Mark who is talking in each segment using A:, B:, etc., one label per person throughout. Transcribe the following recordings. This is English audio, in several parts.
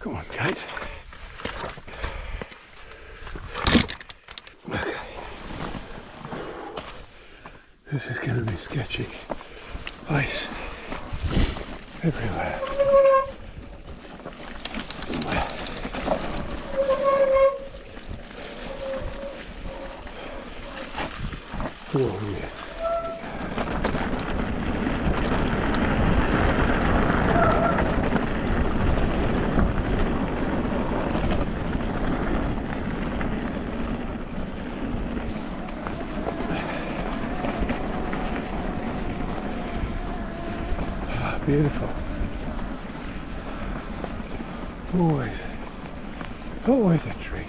A: Come on, guys. Okay. This is going to be sketchy. Ice everywhere. Oh, yes. Beautiful. Always a treat.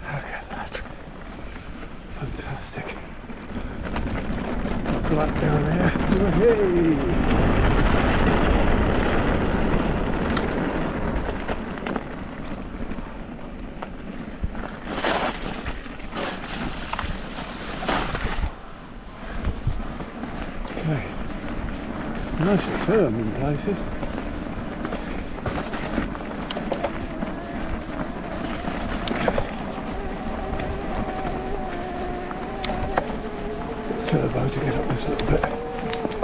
A: Look at that. Fantastic. Black down there. Hey! Nice and firm in places. Turbo to get up this little bit.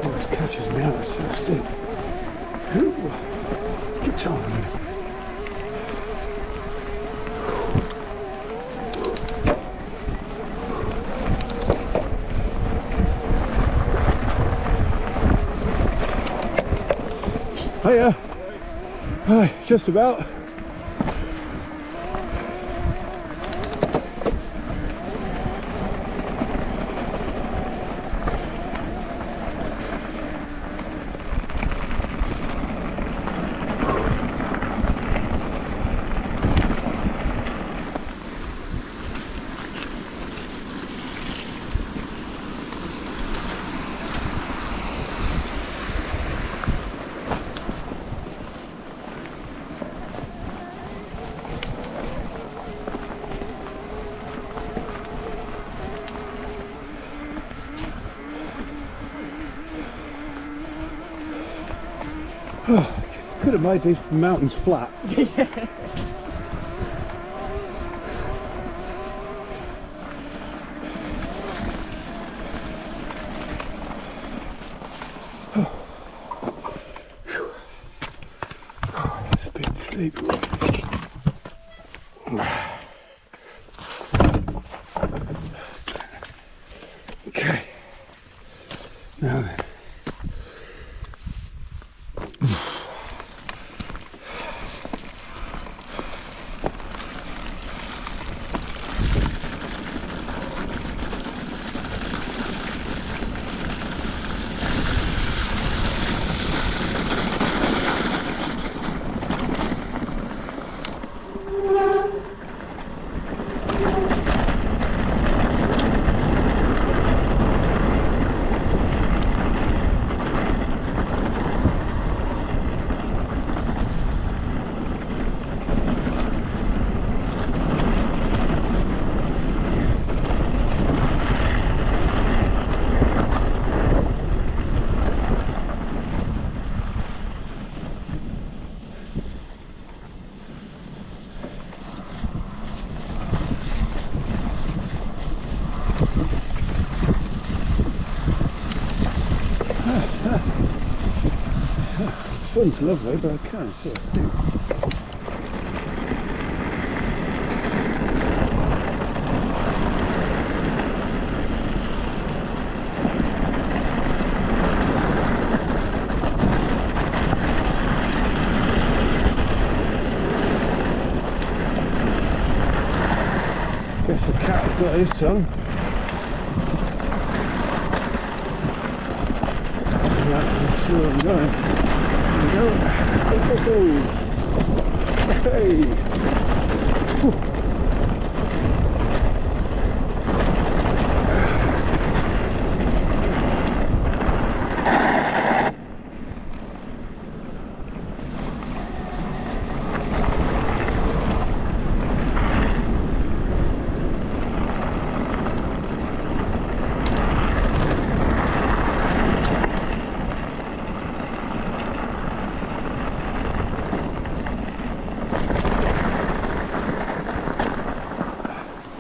A: Always catches me out, it's so steep. Ooh, keeps on a minute. Hiya. Hi, just about. Oh, could have made these mountains flat.
B: Yeah.
A: Oh, that's a bit steep. Okay. Now then. The sun's lovely, but I can't see a thing. Guess the cat got his tongue. Right, let's see where I'm going. Here we go. Hey!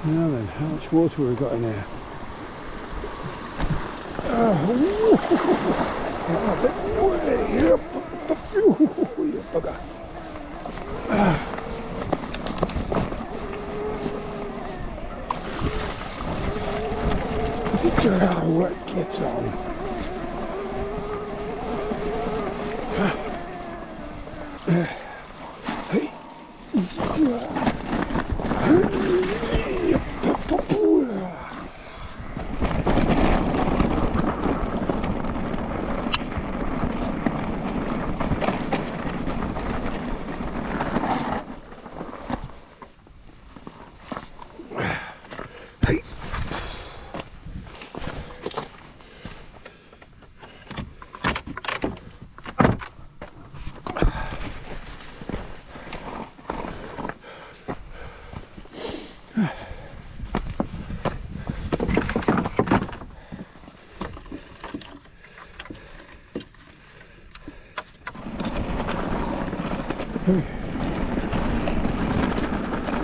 A: Now then, how much water have we got in here? You bugger. Look at how wet it gets on. Hey.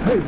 A: Hey.